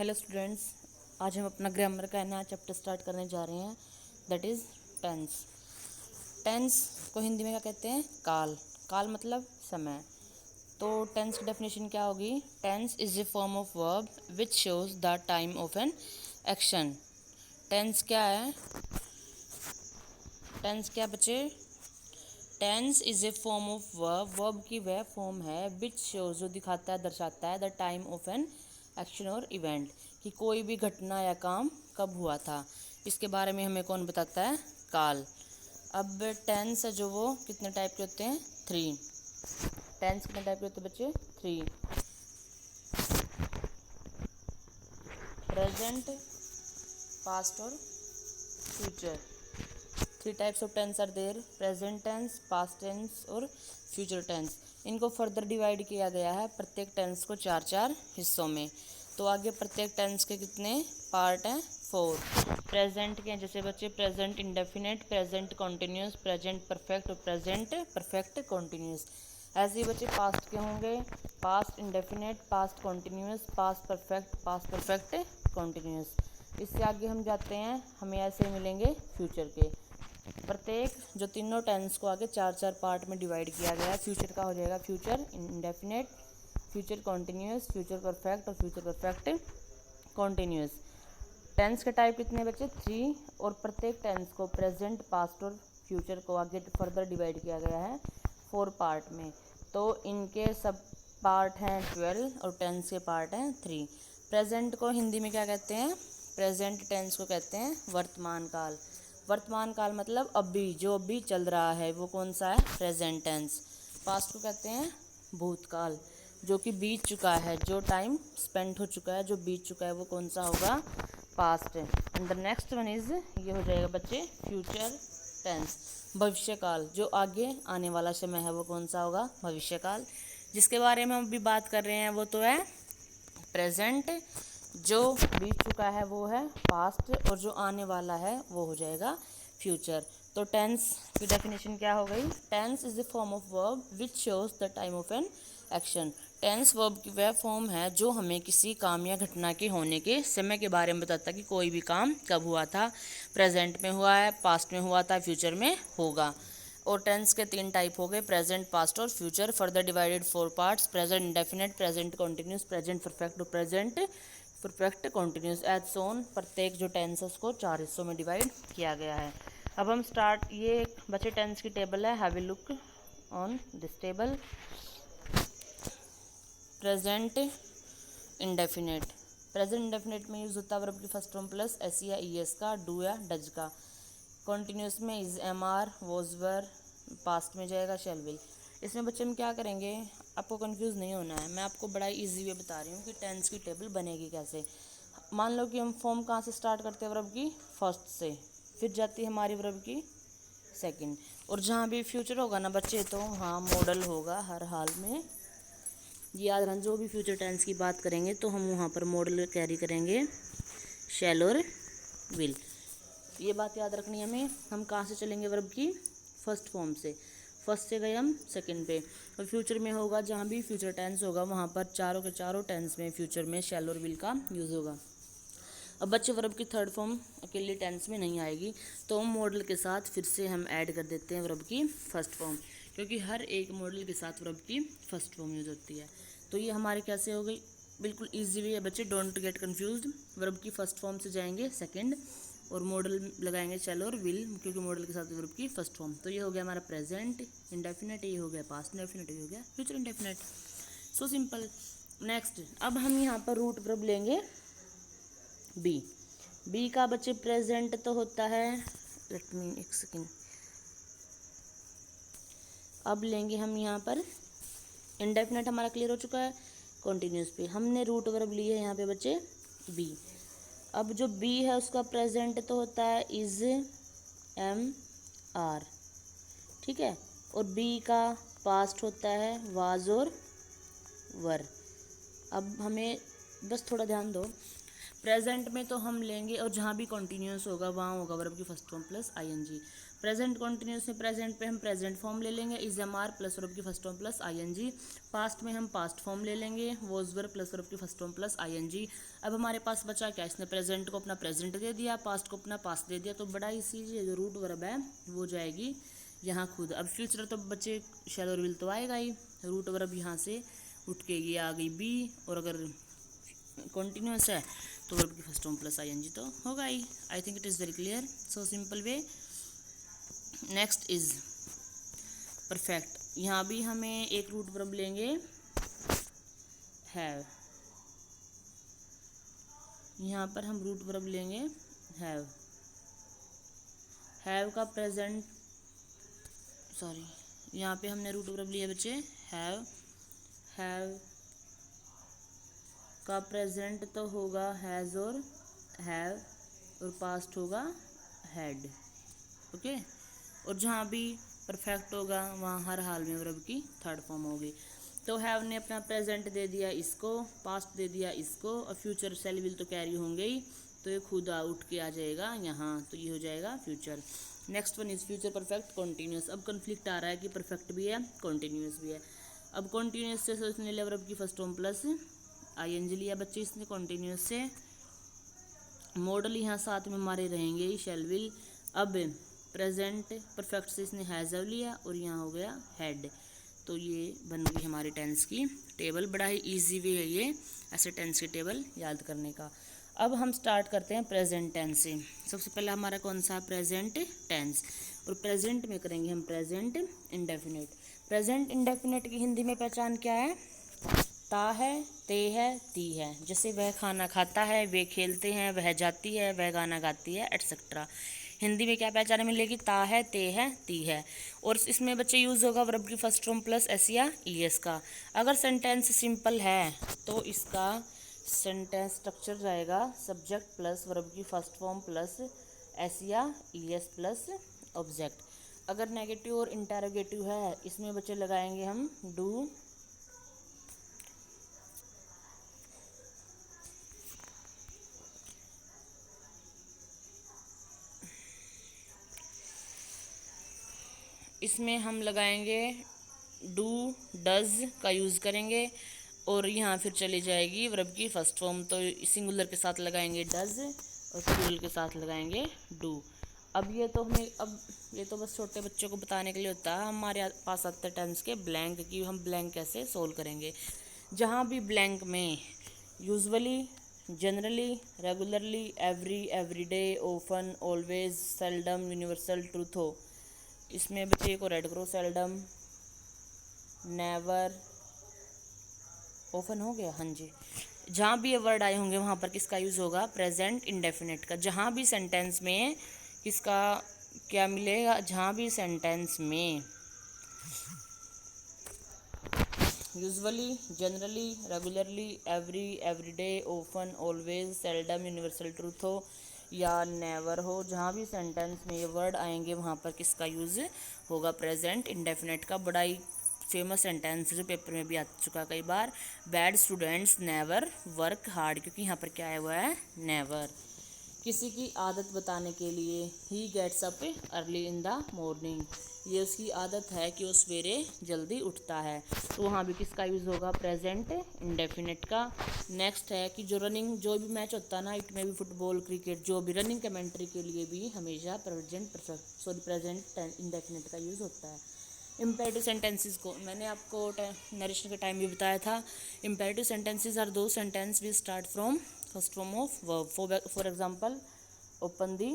Hello students, आज हम अपना ग्रामर का नया चैप्टर स्टार्ट करने जा रहे हैं, दैट इज़ टेंस। टेंस को हिंदी में क्या कहते हैं? काल। काल मतलब समय। तो टेंस की डेफिनेशन क्या होगी? Tense is a form of verb which shows the time of an action. Tense क्या है? टेंस क्या बच्चे? Tense is a form of verb, verb की वह फॉर्म है विच शोज, जो दिखाता है, दर्शाता है, the time of an action और इवेंट, कि कोई भी घटना या काम कब हुआ था। इसके बारे में हमें कौन बताता है? काल। अब टेंस है जो वो कितने टाइप के होते हैं? 3। टेंस कितने टाइप के होते हैं बच्चे? 3। प्रेजेंट, पास्ट और future. 3 types of tense are there: present tense, past tense और फ्यूचर टेंस। इनको फर्दर डिवाइड किया गया है प्रत्येक टेंस को 4-4 हिस्सों में। तो आगे प्रत्येक टेंस के कितने पार्ट हैं? 4। प्रेजेंट के जैसे बच्चे present indefinite, present continuous, present perfect और प्रेजेंट परफेक्ट कॉन्टिन्यूस। ऐसे ही बच्चे पास्ट के होंगे: past indefinite, past continuous, past perfect continuous. इससे आगे हम जाते हैं, हमें ऐसे मिलेंगे फ्यूचर के। प्रत्येक जो तीनों टेंस को आगे 4-4 पार्ट में डिवाइड किया गया है। फ्यूचर का हो जाएगा future indefinite, future continuous, future perfect और फ्यूचर परफेक्ट कॉन्टिन्यूस। टेंस के टाइप कितने बच्चे? 3। और प्रत्येक टेंस को प्रेजेंट, पास्ट और फ्यूचर को आगे फर्दर डिवाइड किया गया है 4 पार्ट में। तो इनके सब पार्ट हैं 12 और टेंस के पार्ट हैं 3। प्रेजेंट को हिंदी में क्या कहते हैं? प्रेजेंट टेंस को कहते हैं वर्तमान काल। वर्तमान काल मतलब अभी, जो अभी चल रहा है वो कौन सा है? Present tense. पास्ट को कहते हैं भूतकाल, जो कि बीत चुका है, जो टाइम स्पेंड हो चुका है, जो बीत चुका है, वो कौन सा होगा? Past. And the next one is, ये हो जाएगा बच्चे फ्यूचर टेंस, भविष्य काल। जो आगे आने वाला समय है वो कौन सा होगा? भविष्य काल। जिसके बारे में हम अभी बात कर रहे हैं वो तो है प्रेजेंट, जो बीत चुका है वो है पास्ट, और जो आने वाला है वो हो जाएगा फ्यूचर। तो टेंस की डेफिनेशन क्या हो गई? Tense is the form of verb which shows the time of an action. Tense verb की वह फॉर्म है जो हमें किसी काम या घटना के होने के समय के बारे में बताता है कि कोई भी काम कब हुआ था। प्रेजेंट में हुआ है, पास्ट में हुआ था, फ्यूचर में होगा। और टेंस के 3 टाइप हो गए: प्रेजेंट, पास्ट और future, further divided 4 parts: present indefinite, present continuous, present perfect और प्रेजेंट परफेक्ट कॉन्टिन्यूस। एज सोन, प्रत्येक जो टेंस है उसको 4 हिस्सों में डिवाइड किया गया है। अब हम स्टार्ट, ये बचे टेंस की टेबल है, have a look on this table. Present indefinite, present indefinite में यूज़ होता है वर्ब की फर्स्ट फॉर्म प्लस एस या ई एस का, डू या डज का। कॉन्टिन्यूस में is, am are, was were. Past में जाएगा शेल विल। इसमें बच्चे हम क्या करेंगे, आपको कंफ्यूज नहीं होना है, मैं आपको बड़ा इजी वे बता रही हूँ कि टेंस की टेबल बनेगी कैसे। मान लो कि हम फॉर्म कहाँ से स्टार्ट करते हैं? वर्ब की फर्स्ट से, फिर जाती है हमारी वर्ब की सेकंड, और जहाँ भी फ्यूचर होगा ना बच्चे, तो हाँ मॉडल होगा हर हाल में। याद रखना, जो भी फ्यूचर टेंस की बात करेंगे तो हम वहाँ पर मॉडल कैरी करेंगे, शैल और विल। ये बात याद रखनी है हमें। हम कहाँ से चलेंगे? वर्ब की फर्स्ट फॉर्म से, फर्स्ट से गए हम सेकंड पे। और फ्यूचर में होगा, जहाँ भी फ्यूचर टेंस होगा वहाँ पर चारों के चारों टेंस में फ्यूचर में शैल और विल का यूज़ होगा। अब बच्चे वर्ब की थर्ड फॉर्म अकेले टेंस में नहीं आएगी, तो हम मॉडल के साथ फिर से हम ऐड कर देते हैं वर्ब की फर्स्ट फॉर्म, क्योंकि हर एक मॉडल के साथ वर्ब की फर्स्ट फॉर्म यूज़ होती है। तो ये हमारे कैसे हो गई? बिल्कुल ईजी वे है बच्चे, डोंट गेट कन्फ्यूज्ड। वर्ब की फर्स्ट फॉर्म से जाएंगे सेकंड, और मॉडल लगाएंगे शैल और विल, क्योंकि मॉडल के साथ वर्ब की फर्स्ट फॉर्म। तो ये हो गया हमारा प्रेजेंट इंडेफिनिट, ये हो गया पास्ट इंडेफिनिट, ये हो गया future indefinite. So simple. Next, अब हम यहाँ पर रूट वर्ब लेंगे बी। बी का बच्चे प्रेजेंट तो होता है, लेट मी एक सेकेंड। अब लेंगे हम यहाँ पर इंडेफिनिट, हमारा क्लियर हो चुका है। कॉन्टिन्यूस पे हमने रूट वर्ब लिए है यहाँ पे बच्चे बी। अब जो बी है उसका प्रेजेंट तो होता है इज, एम, आर, ठीक है। और बी का पास्ट होता है वाज और वर। अब हमें बस थोड़ा ध्यान दो, प्रेजेंट में तो हम लेंगे, और जहाँ भी कॉन्टीन्यूस होगा वहाँ होगा वर्ब की first form plus ING. Present continuous में प्रेजेंट पे हम प्रेजेंट फॉर्म ले लेंगे, is am are plus verb की first form plus ING. Past में हम पास्ट फॉर्म ले लेंगे, वॉज वर प्लस वर्ब की फर्स्ट फॉर्म प्लस आईएनजी। अब हमारे पास बचा क्या, इसने प्रेजेंट को अपना प्रेजेंट दे दिया, पास्ट को अपना पास्ट दे दिया, तो बड़ा ही सीधी जो रूट वर्ब है वो जाएगी यहाँ खुद। अब फ्यूचर तो बच्चे शैल और विल तो आएगा ही, रूट वर्ब यहाँ से उठ के ये आ गई बी, और अगर कॉन्टिन्यूस है तो वर्ब की फर्स्ट फॉर्म प्लस आईएनजी तो होगा ही। I think it is very clear, so simple way. Next is perfect. यहाँ भी हमें एक रूट वर्ब लेंगे हैव, यहाँ पर हम रूट वर्ब लेंगे हैव। हैव का प्रेजेंट, सॉरी यहाँ पे हमने रूट वर्ब लिया बच्चे हैव। हैव का प्रेजेंट तो होगा हैज़ और हैव, और पास्ट होगा हैड। ओके, और जहाँ भी परफेक्ट होगा वहाँ हर हाल में वर्ब की थर्ड फॉर्म होगी। तो हैव ने अपना प्रेजेंट दे दिया इसको, पास्ट दे दिया इसको, और फ्यूचर सेल विल तो कैरी होंगे ही, तो ये खुद उठ के आ जाएगा यहाँ, तो ये हो जाएगा future. Next one is future perfect continuous. अब कन्फ्लिक्ट आ रहा है कि परफेक्ट भी है कॉन्टीन्यूस भी है। अब कॉन्टीन्यूस से सोचने लिया वर्ब की फर्स्ट फॉर्म प्लस आईएनजी लिया बच्चे इसने कॉन्टीन्यूस से, मॉडल यहाँ साथ में हमारे रहेंगे ही शैल विल। अब प्रेजेंट परफेक्ट से इसने हैज़ लिया और यहाँ हो गया हैड, तो ये बन गई हमारी टेंस की टेबल। बड़ा ही इजी वे है ये ऐसे टेंस की टेबल याद करने का। अब हम स्टार्ट करते हैं प्रेजेंट टेंस से। सबसे पहले हमारा कौन सा प्रेजेंट टेंस, और प्रेजेंट में करेंगे हम प्रेजेंट इंडेफिनिट। प्रेजेंट इंडेफिनिट की हिंदी में पहचान क्या है, ता है, ते है, ती है। जैसे वह खाना खाता है, वे खेलते हैं, वह जाती है, वह गाना गाती है, एटसेट्रा। हिंदी में क्या पहचान मिलेगी, ता है, ते है, ती है। और इसमें बच्चे यूज़ होगा वर्ब की फर्स्ट फॉर्म प्लस एस या ईएस का। अगर सेंटेंस सिंपल है तो इसका सेंटेंस स्ट्रक्चर जाएगा सब्जेक्ट प्लस वर्ब की फर्स्ट फॉर्म प्लस एस या ईएस प्लस ऑब्जेक्ट। अगर नेगेटिव और इंटरोगेटिव है इसमें बच्चे लगाएंगे हम डू, इसमें हम लगाएंगे डू, डज का यूज़ करेंगे, और यहाँ फिर चली जाएगी वर्ब की फर्स्ट फॉर्म, तो सिंगुलर के साथ लगाएंगे डज और प्लूरल के साथ लगाएंगे डू। अब ये तो बस छोटे बच्चों को बताने के लिए होता है। हमारे पास आते हैं टेंस के ब्लैंक की, हम ब्लैंक कैसे सोल्व करेंगे। जहाँ भी ब्लैंक में usually, generally, regularly, every, everyday, often, always, seldom, universal, truth हो, इसमें बच्चे को रेड करो, सेल्डम, नेवर, ओपन हो गया, हाँ जी। जहाँ भी ये वर्ड आए होंगे वहाँ पर किसका यूज़ होगा, प्रेजेंट इंडेफिनिट का। जहाँ भी सेंटेंस में किसका क्या मिलेगा, जहाँ भी सेंटेंस में usually, generally, regularly, every, everyday, often, always, seldom, universal truth हो या नेवर हो, जहाँ भी सेंटेंस में ये वर्ड आएंगे वहाँ पर किसका यूज़ होगा, प्रेजेंट इंडेफिनिट का। बड़ा ही फेमस सेंटेंस जो पेपर में भी आ चुका कई बार, bad students never work hard, क्योंकि यहाँ पर क्या आया हुआ है, नेवर। किसी की आदत बताने के लिए he gets up early in the morning, ये उसकी आदत है कि वो सवेरे जल्दी उठता है, तो वहाँ भी किसका यूज़ होगा, प्रेजेंट इंडेफिनिट का। नेक्स्ट है कि जो रनिंग, जो भी मैच होता है ना, इट में भी फुटबॉल, क्रिकेट, जो भी रनिंग कमेंट्री के लिए भी हमेशा प्रेजेंट इंडेफिनिट का यूज़ होता है। इम्पेरेटिव सेंटेंसेस को मैंने आपको नरेशन के टाइम भी बताया था। इम्पेरेटिव सेंटेंसेस आर दो sentence will start from first form of verb, for example open the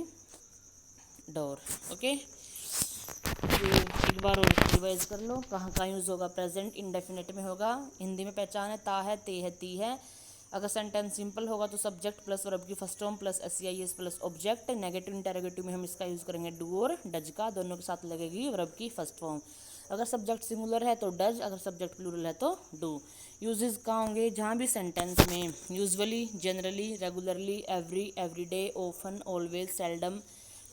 door. Okay, ये एक बार और रिवाइज कर लो, कहाँ कहाँ यूज़ होगा, प्रेजेंट इंडेफिनिट में होगा। हिंदी में पहचान है, ता है, ते है, ती है। अगर सेंटेंस सिंपल होगा तो सब्जेक्ट प्लस वर्ब की first form plus S plus object. Negative interrogative में हम इसका यूज़ करेंगे डू और डज का, दोनों के साथ लगेगी वर्ब की फर्स्ट फॉर्म। अगर सब्जेक्ट सिंगुलर है तो डज, अगर सब्जेक्ट प्लूरल है तो डू। यूजेस कहाँ होंगे, जहाँ भी सेंटेंस में usually, generally, regularly, every, everyday, often, always, seldom,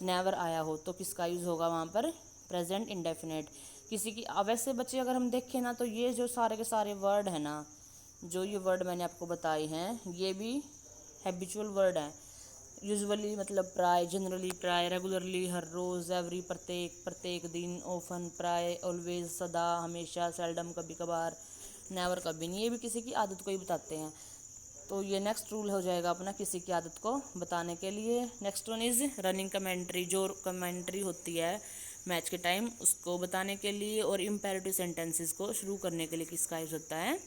never आया हो तो किसका यूज़ होगा वहाँ पर, प्रेजेंट इंडेफिनिट। किसी की वैसे बच्चे अगर हम देखें ना तो ये जो सारे के सारे वर्ड है ना, जो ये वर्ड मैंने आपको बताए हैं ये भी हैबिचुअल वर्ड हैं। यूजुअली मतलब प्राय, जनरली प्राय, रेगुलरली हर रोज़, एवरी प्रत्येक दिन, ऑफन प्राय, ऑलवेज सदा, हमेशा, सेल्डम कभी कभार, नेवर कभी नहीं। ये भी किसी की आदत को ही बताते हैं। तो ये नेक्स्ट रूल हो जाएगा अपना किसी की आदत को बताने के लिए। Next one is running commentary, जो कमेंट्री होती है मैच के टाइम उसको बताने के लिए। और इम्पेरेटिव सेंटेंसेस को शुरू करने के लिए किसका यूज़ होता है?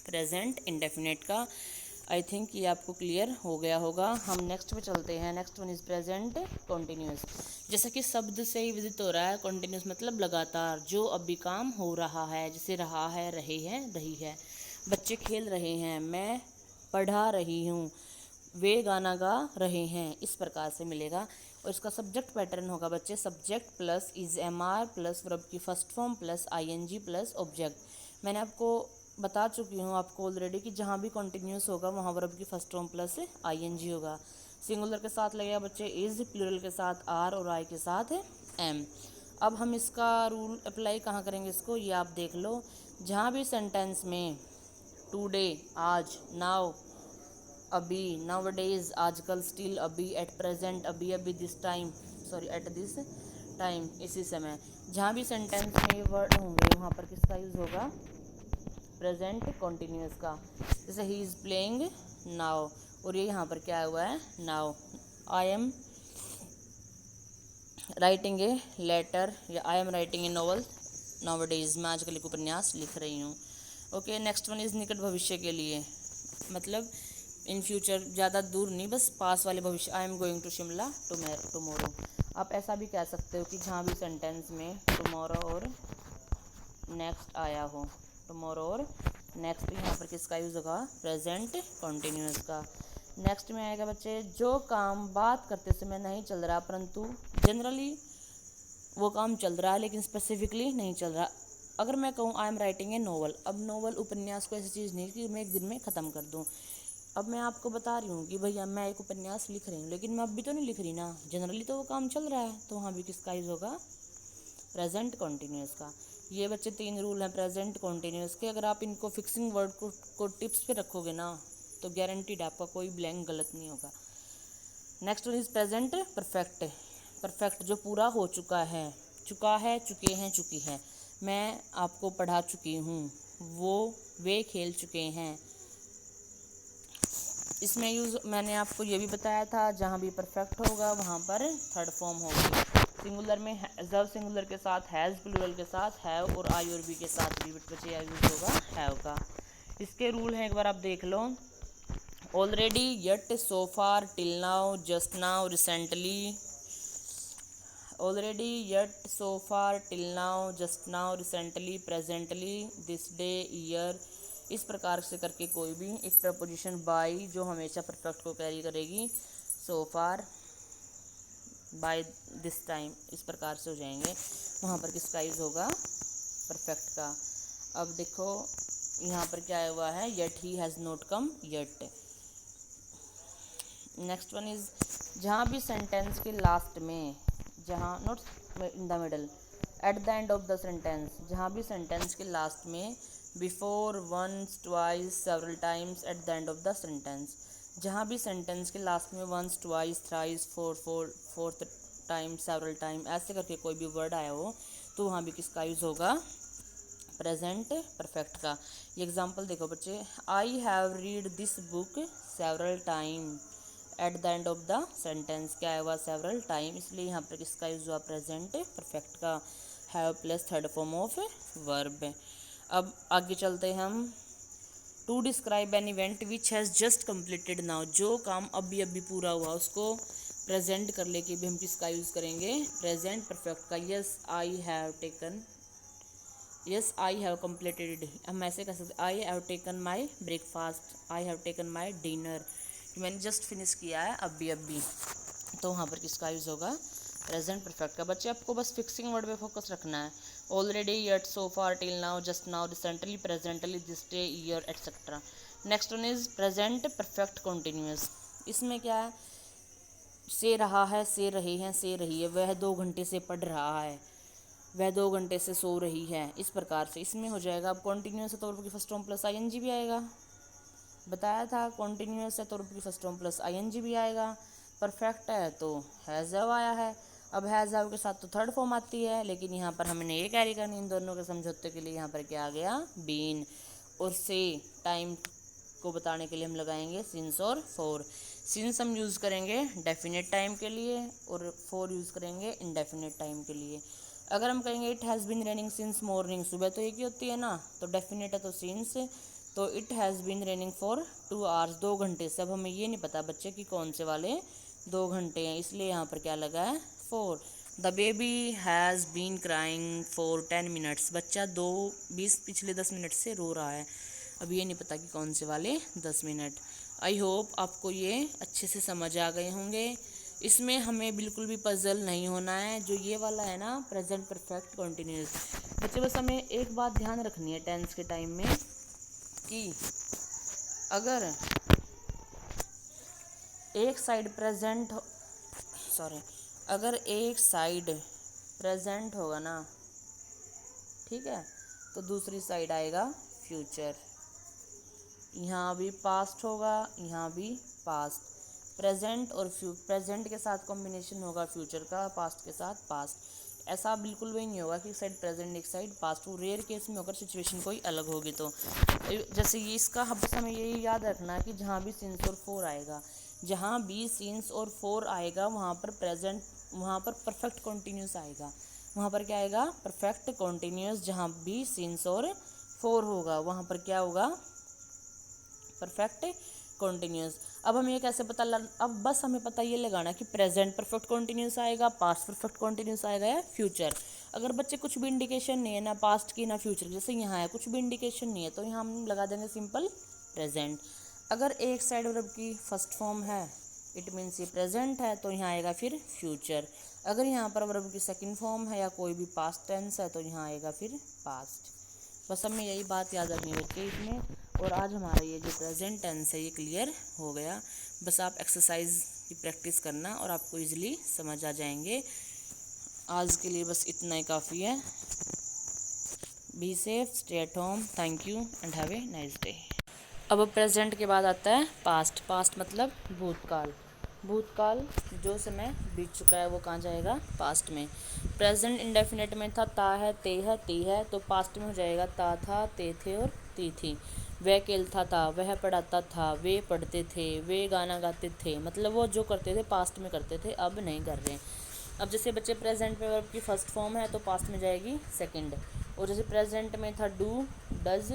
प्रेजेंट इंडेफिनेट का। आई थिंक ये आपको क्लियर हो गया होगा। हम नेक्स्ट पे चलते हैं। Next one is present continuous. जैसा कि शब्द से ही विदित हो रहा है, कॉन्टिन्यूस मतलब लगातार, जो अभी काम हो रहा है, जैसे रहा है, रहे हैं, रही है। बच्चे खेल रहे हैं, मैं पढ़ा रही हूँ, वे गाना गा रहे हैं, इस प्रकार से मिलेगा। और इसका सब्जेक्ट पैटर्न होगा बच्चे, subject plus is am are plus verb की first form plus ING plus object. मैंने आपको बता चुकी हूँ आपको ऑलरेडी कि जहाँ भी कॉन्टिन्यूस होगा वहाँ वर्ब की फर्स्ट फॉर्म प्लस आईएनजी होगा। सिंगुलर के साथ लगेगा बच्चे इज, प्लूरल के साथ आर और आई के साथ एम। अब हम इसका रूल अप्लाई कहाँ करेंगे इसको, ये आप देख लो। जहाँ भी सेंटेंस में टुडे आज, नाउ अभी, नाउ डेज आजकल, स्टिल अभी, एट प्रेजेंट अभी अभी, this time sorry at this time इसी समय, जहाँ भी सेंटेंस में ये वर्ड होंगे वहाँ पर किसका यूज़ होगा? प्रेजेंट कॉन्टिन्यूस का। जैसे ही इज़ प्लेइंग नाउ, और ये यहाँ पर क्या हुआ है? Now. I am writing a letter, या I am writing a novel nowadays, मैं आजकल एक उपन्यास लिख रही हूँ। ओके, नेक्स्ट वन इज़ निकट भविष्य के लिए, मतलब इन फ्यूचर, ज़्यादा दूर नहीं, बस पास वाले भविष्य। I am going to Shimla tomorrow. आप ऐसा भी कह सकते हो कि जहाँ भी सेंटेंस में टुमारो और नेक्स्ट आया हो, टुमारो और नेक्स्ट, यहाँ पर किसका यूज़ होगा? प्रेजेंट कॉन्टिन्यूस का। नेक्स्ट में आएगा बच्चे, जो काम बात करते समय नहीं चल रहा परंतु जनरली वो काम चल रहा है लेकिन स्पेसिफिकली नहीं चल रहा। अगर मैं कहूँ आई एम राइटिंग ए नोवेल, अब नोवेल उपन्यास को ऐसी चीज़ नहीं कि मैं एक दिन में ख़त्म कर दूँ। अब मैं आपको बता रही हूँ कि भैया मैं एक उपन्यास लिख रही हूँ, लेकिन मैं अभी तो नहीं लिख रही ना, जनरली तो वो काम चल रहा है, तो वहाँ भी किसका यूज़ होगा? प्रेजेंट कॉन्टिन्यूस का। ये बच्चे 3 रूल हैं प्रेजेंट कॉन्टिन्यूस के। अगर आप इनको फिक्सिंग वर्ड को टिप्स पे रखोगे ना, तो गारंटीड आपका कोई ब्लैंक गलत नहीं होगा। Next one is present perfect. Perfect जो पूरा हो चुका है, चुके हैं, चुकी है। मैं आपको पढ़ा चुकी हूँ, वे खेल चुके हैं। इसमें यूज़ मैंने आपको ये भी बताया था, जहाँ भी परफेक्ट होगा वहाँ पर थर्ड फॉर्म होगी। सिंगुलर में जब सिंगुलर के साथ हैज़, प्लूरल के साथ हैव, और आई और बी के साथ भी बच्चे यूज होगा हैव का। इसके रूल हैं, एक बार आप देख लो। Already, yet, so far, till now, just now, recently. Already, yet, so far, till now, just now, recently, presently, this day, year. इस प्रकार से करके कोई भी एक प्रपोजिशन बाई जो हमेशा परफेक्ट को कैरी करेगी, सो फार, बाय दिस टाइम, इस प्रकार से हो जाएंगे। वहाँ पर किसका यूज़ होगा? परफेक्ट का। अब देखो यहाँ पर क्या हुआ है, yet he has not come yet. Next one is, जहाँ भी सेंटेंस के लास्ट में, जहाँ not in the middle, at the end of the sentence, जहाँ भी सेंटेंस के लास्ट में, before, once, twice, several times, at the end of the sentence, जहाँ भी सेंटेंस के लास्ट में once, twice, thrice, fourth time, several time ऐसे करके कोई भी वर्ड आया हो, तो वहाँ भी किसका यूज़ होगा? प्रेजेंट परफेक्ट का। ये एग्जांपल देखो बच्चे, I have read this book several time, eight the end of the sentence क्या हुआ? सेवरल टाइम, इसलिए यहाँ पर किसका यूज़ हुआ? प्रेजेंट परफेक्ट का, have plus third form of verb. अब आगे चलते हैं हम। To describe an event which has just completed now, जो काम अभी अभी पूरा हुआ उसको प्रेजेंट कर लेके भी हम किसका यूज़ करेंगे? प्रेजेंट परफेक्ट का। Yes I have taken, yes I have completed, हम ऐसे कह सकते I have taken my breakfast, I have taken my dinner, मैंने जस्ट फिनिश किया है अभी अभी, तो वहाँ पर किसका यूज़ होगा? प्रेजेंट परफेक्ट का। बच्चे आपको बस फिक्सिंग वर्ड पे फोकस रखना है। Already, yet, so far, till now, just now, recently, presently, this day, year, etcetera. Next one is present perfect continuous. इसमें क्या है? से रहा है, से रहे हैं, से रही है, वह 2 घंटे से पढ़ रहा है, वह 2 घंटे से सो रही है, इस प्रकार से इसमें हो जाएगा। अब कॉन्टिन्यूस है तो वर्ब की फर्स्ट फॉर्म प्लस आईएनजी भी आएगा, बताया था कॉन्टिन्यूस है तो वर्ब की फर्स्ट फॉर्म प्लस आईएनजी भी आएगा। परफेक्ट है तो हैज़ हैव आया है। अब हैज़ हैव के साथ तो थर्ड फॉर्म आती है, लेकिन यहाँ पर हमने ये कैरी करनी इन दोनों के समझौते के लिए। यहाँ पर क्या आ गया, बीन। और से टाइम को बताने के लिए हम लगाएंगे सिंस और फॉर। सिंस हम यूज़ करेंगे डेफिनेट टाइम के लिए और फॉर यूज़ करेंगे इनडेफिनेट टाइम के लिए। अगर हम कहेंगे it has been raining since morning, सुबह तो एक ही होती है ना, तो डेफिनेट है तो सिंस, तो it has been raining for 2 hours, 2 घंटे से। अब हमें ये नहीं पता बच्चे कि कौन से वाले 2 घंटे हैं, इसलिए यहाँ पर क्या लगा है, for. The baby has been crying for 10 minutes, बच्चा 20 पिछले 10 मिनट से रो रहा है। अब ये नहीं पता कि कौन से वाले 10 मिनट। आई होप आपको ये अच्छे से समझ आ गए होंगे। इसमें हमें बिल्कुल भी पजल नहीं होना है। जो ये वाला है ना, प्रेजेंट परफेक्ट कॉन्टिन्यूस, बच्चे बस हमें एक बात ध्यान रखनी है टेंस के टाइम में कि अगर एक साइड प्रेजेंट अगर एक साइड प्रेजेंट होगा ना, ठीक है, तो दूसरी साइड आएगा फ्यूचर। यहाँ भी पास्ट होगा, यहाँ भी पास्ट। प्रेजेंट और प्रेजेंट के साथ कॉम्बिनेशन होगा फ्यूचर का, पास्ट के साथ पास्ट। ऐसा बिल्कुल भी नहीं होगा कि एक साइड प्रेजेंट एक साइड पास्ट। वो रेयर केस में अगर सिचुएशन कोई अलग होगी तो जैसे ये इसका बस हमें यही याद रखना है कि जहाँ भी सिंस और फोर आएगा, जहाँ भी सिंस और फोर आएगा वहाँ पर प्रेजेंट, वहाँ पर परफेक्ट कॉन्टिन्यूस आएगा। वहाँ पर क्या आएगा, परफेक्ट कॉन्टिन्यूस। जहाँ भी सिंस और फोर होगा वहाँ पर क्या होगा, परफेक्ट कॉन्टिन्यूस। अब हमें ये कैसे पता अब बस हमें पता ये लगाना कि प्रेजेंट परफेक्ट कॉन्टिन्यूस आएगा, पास्ट परफेक्ट कॉन्टिन्यूस आएगा या फ्यूचर। अगर बच्चे कुछ भी इंडिकेशन नहीं है ना पास्ट की ना फ्यूचर, जैसे यहाँ है कुछ भी इंडिकेशन नहीं है, तो यहाँ हम लगा देंगे सिंपल प्रेजेंट। अगर एक साइड वर्ब की फर्स्ट फॉर्म है, इट मीन्स ये प्रेजेंट है, तो यहाँ आएगा फिर फ्यूचर। अगर यहाँ पर वर्ब की सेकंड फॉर्म है या कोई भी पास्ट टेंस है, तो यहाँ आएगा फिर पास्ट। बस हमें यही बात याद रखनी बच्चे इसमें। और आज हमारा ये जो प्रेजेंट टेंस है ये क्लियर हो गया। बस आप एक्सरसाइज की प्रैक्टिस करना और आपको इजीली समझ आ जाएंगे। आज के लिए बस इतना ही काफ़ी है। Be safe, stay at home, thank you and have a nice day. अब प्रेजेंट के बाद आता है पास्ट। पास्ट मतलब भूतकाल। भूतकाल जो समय बीत चुका है वो कहाँ जाएगा, पास्ट में। प्रेजेंट इंडेफिनेट में था, ता है, ते है, ती है, तो पास्ट में हो जाएगा ता था, ते थे और ती थी। वह खेलता था, वह पढ़ाता था, वे पढ़ते थे, वे गाना गाते थे। मतलब वो जो करते थे पास्ट में करते थे, अब नहीं कर रहे। अब जैसे बच्चे प्रेजेंट में वर्ब की फर्स्ट फॉर्म है तो पास्ट में जाएगी सेकंड। और जैसे प्रेजेंट में था डू, डज,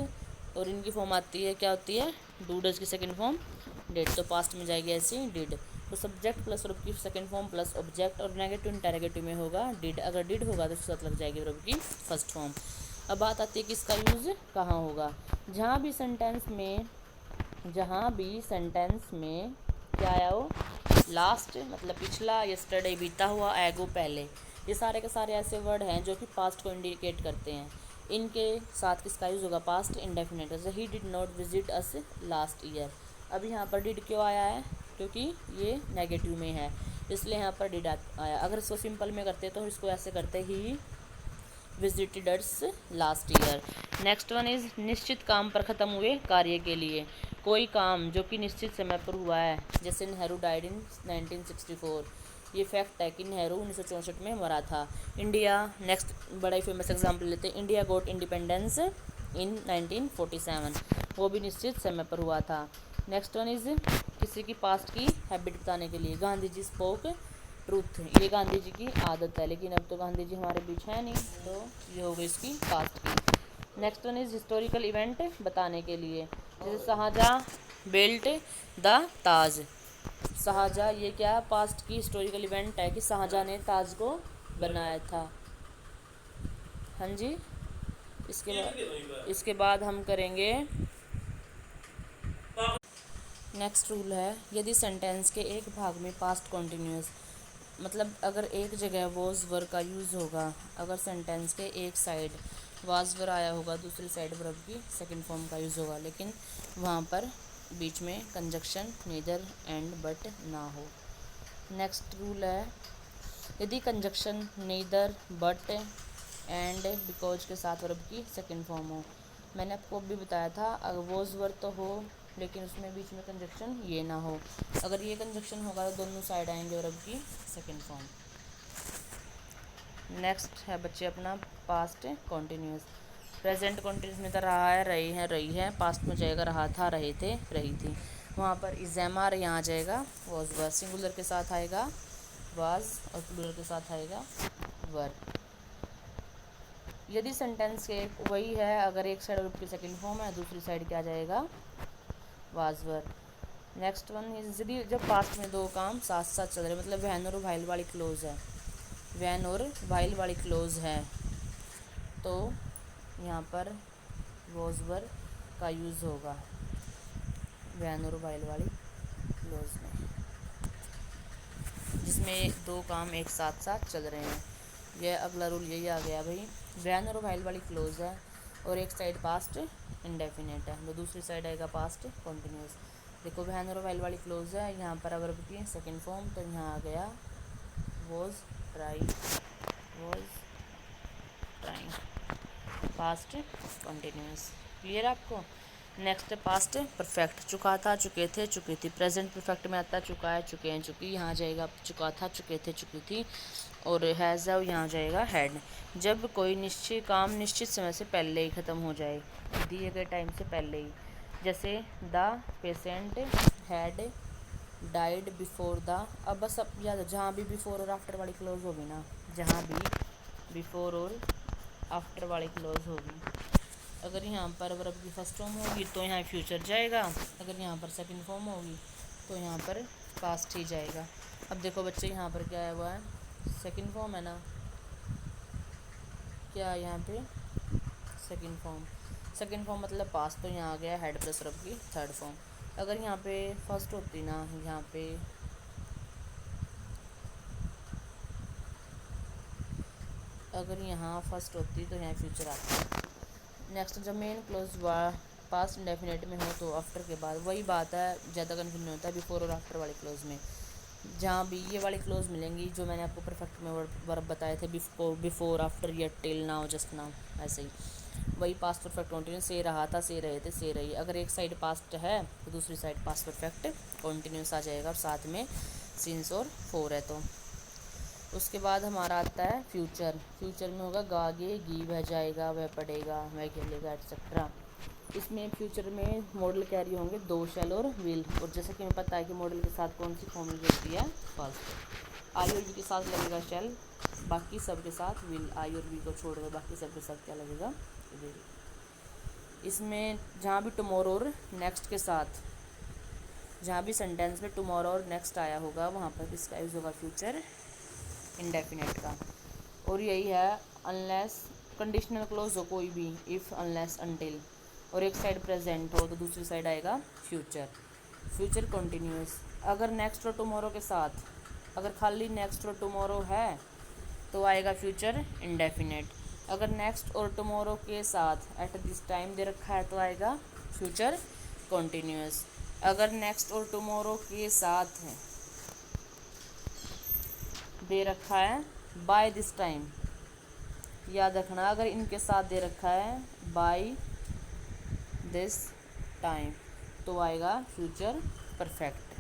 और इनकी फॉर्म आती है, क्या होती है, डू डज की सेकंड फॉर्म डिड, तो पास्ट में जाएगी ऐसे डिड। तो सब्जेक्ट प्लस वर्ब की सेकंड फॉर्म प्लस ऑब्जेक्ट, और नेगेटिव इंटरोगेटिव में होगा डिड। अगर डिड होगा तो उसके साथ लग जाएगी वर्ब की फर्स्ट फॉर्म। अब बात आती है कि इसका यूज़ कहाँ होगा। जहाँ भी सेंटेंस में क्या आया हो, लास्ट मतलब पिछला, यस्टरडे बीता हुआ, एगो पहले, ये सारे के सारे ऐसे वर्ड हैं जो कि पास्ट को इंडिकेट करते हैं। इनके साथ किसका यूज़ होगा, पास्ट इंडेफिनिट। जैसे he did not visit us last year. अब यहाँ पर डिड क्यों आया है, क्योंकि ये नेगेटिव में है, इसलिए यहाँ पर डिड आया। अगर इसको सिंपल में करते तो इसको ऐसे करते, he visited us last year. Next one is निश्चित काम पर ख़त्म हुए कार्य के लिए। कोई काम जो कि निश्चित समय पर हुआ है, जैसे नेहरू डाइड इन 1964। ये फैक्ट है कि नेहरू 1964 में मरा था। इंडिया, नेक्स्ट बड़ा ही फेमस एग्जाम्पल लेते हैं, इंडिया गोट इंडिपेंडेंस इन 1947, वो भी निश्चित समय पर हुआ था। नेक्स्ट वन इज़ किसी की पास्ट की हैबिट बताने के लिए, गांधी जी स्पोक ट्रूथ, ये गांधी जी की आदत है, लेकिन अब तो गांधी जी हमारे बीच है नहीं, तो ये हो गई इसकी पास्ट की। Next one is historical event बताने के लिए, जैसे शाहजहाँ बिल्ट द ताज। शाहजहाँ, ये क्या है, पास्ट की हिस्टोरिकल इवेंट है कि शाहजहाँ ने ताज को बनाया था। हाँ जी, इसके बाद हम करेंगे नेक्स्ट रूल है, यदि सेंटेंस के एक भाग में पास्ट कॉन्टिन्यूस, मतलब अगर एक जगह वॉज वर का यूज़ होगा, अगर सेंटेंस के एक साइड वाज वर आया होगा, दूसरी साइड वर्ब की सेकंड फॉर्म का यूज़ होगा, लेकिन वहाँ पर बीच में कंजक्शन नीदर एंड बट ना हो। नेक्स्ट रूल है, यदि conjunction neither but and because के साथ वर्ब की सेकंड फॉर्म हो। मैंने आपको अभी बताया था, अगर वॉज वर तो हो लेकिन उसमें बीच में कंजक्शन ये ना हो। अगर ये कंजक्शन होगा तो दोनों साइड आएंगे वर्ब की सेकेंड फॉर्म। नेक्स्ट है बच्चे अपना पास्ट कॉन्टिन्यूस। प्रेजेंट कॉन्टिन्यूस में तो रहा है, रही है। पास्ट में जाएगा रहा था, रहे थे, रही थी। वहाँ पर इज़ेमार यहाँ आ जाएगा वॉज। सिंगुलर के साथ आएगा वाज और प्लूरल के साथ आएगा वर। यदि सेंटेंस के वही है, अगर एक साइड वर्ब की सेकंड फॉर्म है, दूसरी साइड क्या जाएगा was were. Next one is यदि जब पास्ट में दो काम साथ साथ चल रहे, मतलब वैन और वाइल वाली क्लोज है, वैन और वाइल वाली क्लोज है, तो यहाँ पर वॉज वर का यूज़ होगा वैन और वाइल वाली क्लोज में, जिसमें दो काम एक साथ साथ चल रहे हैं। यह अगला रूल यही आ गया भाई, वैन और वाइल वाली क्लोज है और एक साइड पास्ट इंडेफिनेट है, तो दूसरी साइड आएगा पास्ट कॉन्टिन्यूस। देखो वैन और वाइल वाली क्लोज है, यहाँ पर वर्ब की सेकंड फॉर्म, तो यहाँ आ गया was trying, past continuous. Clear आपको। नेक्स्ट पास्ट परफेक्ट, चुका था, चुके थे, चुकी थी। प्रेजेंट परफेक्ट में आता चुका है, चुके हैं, चुकी। यहाँ जाएगा चुका था, चुके थे, चुकी थी। और हैज़ है, यहाँ जाएगा हैड। जब कोई निश्चित काम निश्चित समय से पहले ही ख़त्म हो जाए, दिए गए टाइम से पहले ही, जैसे the patient had died before the. अब बस अब याद, जहाँ भी बिफोर और आफ्टर वाली क्लोज होगी ना, जहाँ भी बिफोर और आफ्टर वाली क्लोज होगी, अगर यहाँ पर वर्ब की फर्स्ट फॉर्म होगी तो यहाँ फ्यूचर जाएगा, अगर यहाँ पर सेकंड फॉर्म होगी तो यहाँ पर पास्ट ही जाएगा। अब देखो बच्चे यहाँ पर क्या हुआ है, सेकंड फॉर्म है ना, क्या है यहाँ पे सेकंड फॉर्म, सेकंड फॉर्म मतलब पास्ट, तो यहाँ आ गया हेड प्लस वर्ब की थर्ड फॉर्म। अगर यहाँ पे फर्स्ट होती ना, यहाँ पे अगर यहाँ फर्स्ट होती तो यहाँ फ्यूचर आता। नेक्स्ट, जब मेन क्लोज पास्ट इंडेफिनेट में हो तो आफ्टर के बाद, वही बात है, ज़्यादा कन्फ्यूजन होता है बिफोर और आफ्टर वाले क्लोज में। जहाँ भी ये वाली क्लोज मिलेंगी जो मैंने आपको परफेक्ट में वर्ब बताए थे, before, after, yet, till, now, just now, ऐसे ही वही पास्ट परफेक्ट कॉन्टिन्यूस, से रहा था, से रहे थे, से रही। अगर एक साइड पास्ट है तो दूसरी साइड पास्ट परफेक्ट कॉन्टिन्यूस आ जाएगा, और साथ में सिंस और फोर है तो। उसके बाद हमारा आता है फ्यूचर। फ्यूचर में होगा गागे, गी, वह जाएगा, वह पढ़ेगा, वह खेलेगा, एटसेट्रा। इसमें फ्यूचर में मॉडल कैरी होंगे दो, शैल और विल। और जैसे कि हमें पता है कि मॉडल के साथ कौन सी फॉर्म होती है, फर्स्ट। आई और वी के साथ लगेगा शैल, बाकी सब के साथ विल। आई और वी को छोड़कर बाकी सब के साथ क्या लगेगा, विल। इसमें जहाँ भी टुमारो और नेक्स्ट के साथ, जहाँ भी सेंटेंस में टुमारो और नेक्स्ट आया होगा, वहाँ पर किसका यूज़ होगा, फ्यूचर इंडेफिनेट का। और यही है अनलेस कंडीशनल क्लोज हो कोई भी, इफ़, अनलेस, अनटिल, और एक साइड प्रेजेंट हो तो दूसरी साइड आएगा फ्यूचर, फ्यूचर कॉन्टिन्यूस। अगर नेक्स्ट और टुमारो के साथ, अगर खाली नेक्स्ट और टुमारो है तो आएगा फ्यूचर इंडेफिनेट। अगर नेक्स्ट और टुमारो के साथ एट दिस टाइम दे रखा है तो आएगा फ्यूचर कॉन्टिन्यूस। अगर नेक्स्ट और टुमारो के साथ है दे रखा है बाय दिस टाइम, याद रखना, अगर इनके साथ दे रखा है बाय दिस टाइम तो आएगा फ्यूचर परफेक्ट।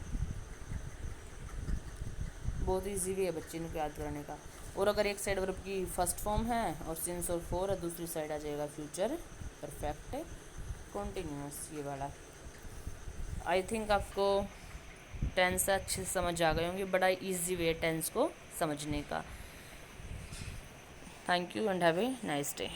बहुत ईजी वे है बच्चे इनको याद करने का। और अगर एक साइड वर्ब की फर्स्ट फॉर्म है और सिंस और फोर है, दूसरी साइड आ जाएगा फ्यूचर परफेक्ट कॉन्टिन्यूस, ये वाला। आई थिंक आपको टेंस अच्छे से समझ आ गए होंगे, बड़ा इजी वे टेंस को समझने का। Thank you and have a nice day.